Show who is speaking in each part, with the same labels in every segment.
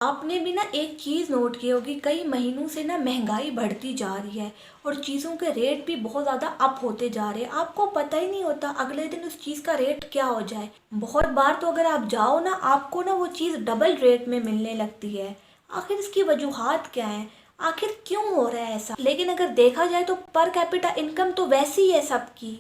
Speaker 1: आपने भी ना एक चीज़ नोट की होगी, कई महीनों से ना महंगाई बढ़ती जा रही है और चीज़ों के रेट भी बहुत ज़्यादा अप होते जा रहे हैं। आपको पता ही नहीं होता अगले दिन उस चीज़ का रेट क्या हो जाए। बहुत बार तो अगर आप जाओ ना, आपको ना वो चीज़ डबल रेट में मिलने लगती है। आखिर इसकी वजूहात क्या है? आखिर क्यों हो रहा है ऐसा? लेकिन अगर देखा जाए तो पर कैपिटा इनकम तो वैसी ही है सबकी।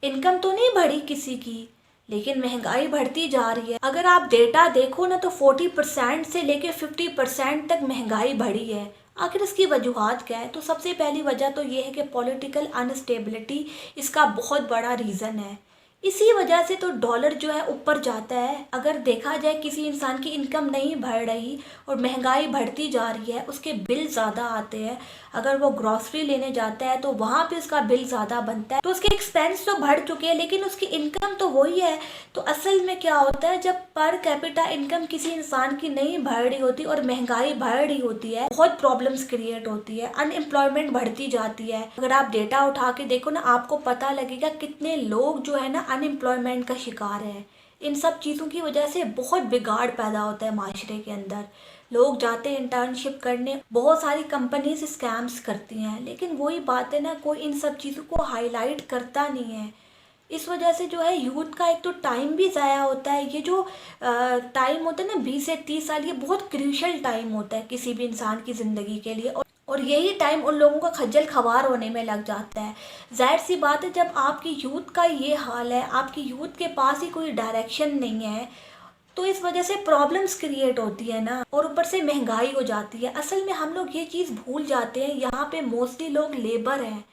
Speaker 1: इनकम तो नहीं बढ़ी किसी की, लेकिन महंगाई बढ़ती जा रही है। अगर आप डेटा देखो ना तो 40% से लेकर 50% तक महंगाई बढ़ी है। आखिर इसकी वजूहात क्या है? तो सबसे पहली वजह तो ये है कि पॉलिटिकल अनस्टेबिलिटी इसका बहुत बड़ा रीज़न है। इसी वजह से तो डॉलर जो है ऊपर जाता है। अगर देखा जाए किसी इंसान की इनकम नहीं बढ़ रही और महंगाई बढ़ती जा रही है, उसके बिल ज़्यादा आते हैं। अगर वो ग्रॉसरी लेने जाता है तो वहाँ पे उसका बिल ज़्यादा बनता है, तो उसके एक्सपेंस तो बढ़ चुके हैं लेकिन उसकी इनकम तो वही है। तो असल में क्या होता है, जब पर कैपिटा इनकम किसी इंसान की नहीं बढ़ रही होती और महंगाई बढ़ रही होती है, बहुत प्रॉब्लम्स क्रिएट होती है, अनएम्प्लॉयमेंट बढ़ती जाती है। अगर आप डेटा उठा के देखो ना, आपको पता लगेगा कितने लोग जो है ना अनएम्प्लॉयमेंट का शिकार है। इन सब चीज़ों की वजह से बहुत बिगाड़ पैदा होता है माशरे के अंदर। लोग जाते हैं इंटर्नशिप करने, बहुत सारी कंपनीज स्कैम्स करती हैं, लेकिन वही बात है ना, कोई इन सब चीज़ों को हाईलाइट करता नहीं है। इस वजह से जो है यूथ का एक तो टाइम भी ज़ाया होता है। ये जो टाइम होता है ना 20 से 30 साल, ये बहुत क्रूशल टाइम होता है किसी भी इंसान की ज़िंदगी के लिए, और यही टाइम उन लोगों का खज्जल खवार होने में लग जाता है। जाहिर सी बात है, जब आपकी यूथ का ये हाल है, आपकी यूथ के पास ही कोई डायरेक्शन नहीं है, तो इस वजह से प्रॉब्लम्स क्रिएट होती है ना, और ऊपर से महंगाई हो जाती है। असल में हम लोग ये चीज़ भूल जाते हैं, यहाँ पे मोस्टली लोग लेबर हैं।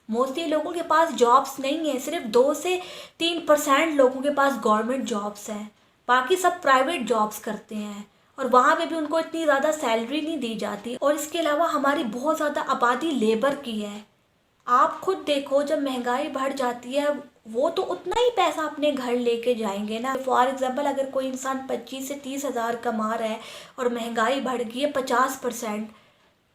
Speaker 1: मोस्टली लोगों के पास जॉब्स नहीं है। सिर्फ 2 से 3% लोगों के पास गवर्नमेंट जॉब्स हैं, बाकी सब प्राइवेट जॉब्स करते हैं, और वहाँ पे भी उनको इतनी ज़्यादा सैलरी नहीं दी जाती। और इसके अलावा हमारी बहुत ज़्यादा आबादी लेबर की है। आप खुद देखो, जब महंगाई बढ़ जाती है, वो तो उतना ही पैसा अपने घर लेके जाएंगे ना। फॉर एग्जांपल, अगर कोई इंसान 25 से 30 हज़ार कमा रहा है और महंगाई बढ़ गई है 50%,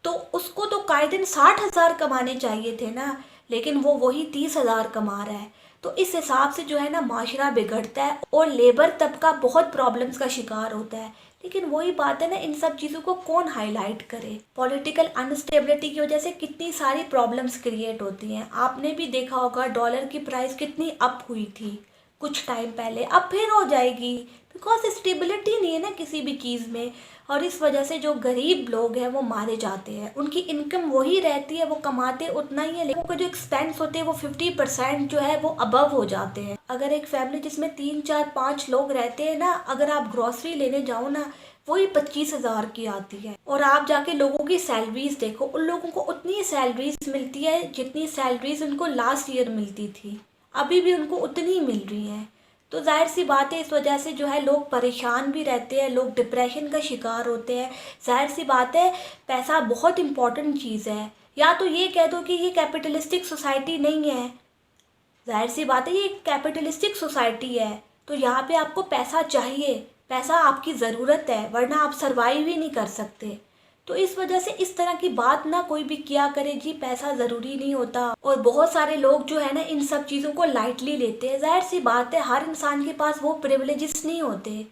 Speaker 1: तो उसको तो कायदे 60 हज़ार कमाने चाहिए थे ना, लेकिन वो वही 30 हज़ार कमा रहा है। तो इस हिसाब से जो है ना माशरा बिगड़ता है और लेबर तबका बहुत प्रॉब्लम्स का शिकार होता है। लेकिन वही बात है ना, इन सब चीज़ों को कौन हाईलाइट करे? पॉलिटिकल अनस्टेबिलिटी की वजह से कितनी सारी प्रॉब्लम्स क्रिएट होती हैं। आपने भी देखा होगा डॉलर की प्राइस कितनी अप हुई थी कुछ टाइम पहले, अब फिर हो जाएगी, बिकॉज स्टेबिलिटी नहीं है ना किसी भी चीज़ में। और इस वजह से जो गरीब लोग हैं वो मारे जाते हैं। उनकी इनकम वही रहती है, वो कमाते उतना ही है, लेकिन उनके जो एक्सपेंस होते हैं वो 50% जो है वो अबव हो जाते हैं। अगर एक फैमिली जिसमें 3 4 5 लोग रहते हैं ना, अगर आप ग्रॉसरी लेने जाओ ना, वही 25 हज़ार की आती है। और आप जाके लोगों की सैलरीज देखो, उन लोगों को उतनी सैलरीज मिलती है जितनी सैलरीज उनको लास्ट ईयर मिलती थी, अभी भी उनको उतनी मिल रही हैं। तो जाहिर सी बात है, इस वजह से जो है लोग परेशान भी रहते हैं, लोग डिप्रेशन का शिकार होते हैं। जाहिर सी बात है, पैसा बहुत इंपॉर्टेंट चीज़ है। या तो ये कह दो कि ये कैपिटलिस्टिक सोसाइटी नहीं है। जाहिर सी बात है, ये कैपिटलिस्टिक सोसाइटी है, तो यहाँ पे आपको पैसा चाहिए, पैसा आपकी ज़रूरत है, वरना आप सर्वाइव ही नहीं कर सकते। तो इस वजह से इस तरह की बात ना कोई भी किया करे जी, पैसा ज़रूरी नहीं होता। और बहुत सारे लोग जो है ना इन सब चीज़ों को लाइटली लेते हैं। जाहिर सी बात है, हर इंसान के पास वो प्रिविलेजेस नहीं होते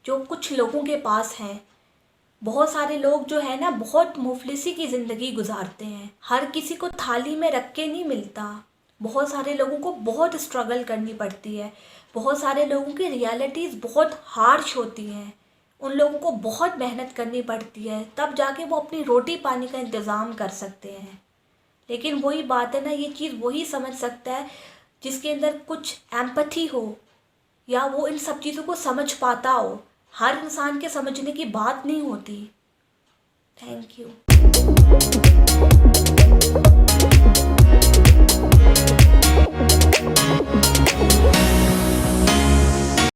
Speaker 1: जो कुछ लोगों के पास हैं। बहुत सारे लोग जो है ना बहुत मुफलिसी की ज़िंदगी गुजारते हैं, हर किसी को थाली में रख के नहीं मिलता। बहुत सारे लोगों को बहुत स्ट्रगल करनी पड़ती है। बहुत सारे लोगों की रियलिटीज़ बहुत हार्श होती हैं। उन लोगों को बहुत मेहनत करनी पड़ती है, तब जाके वो अपनी रोटी पानी का इंतज़ाम कर सकते हैं। लेकिन वही बात है ना, ये चीज़ वही समझ सकता है जिसके अंदर कुछ एम्पैथी हो, या वो इन सब चीज़ों को समझ पाता हो। हर इंसान के समझने की बात नहीं होती। Thank you.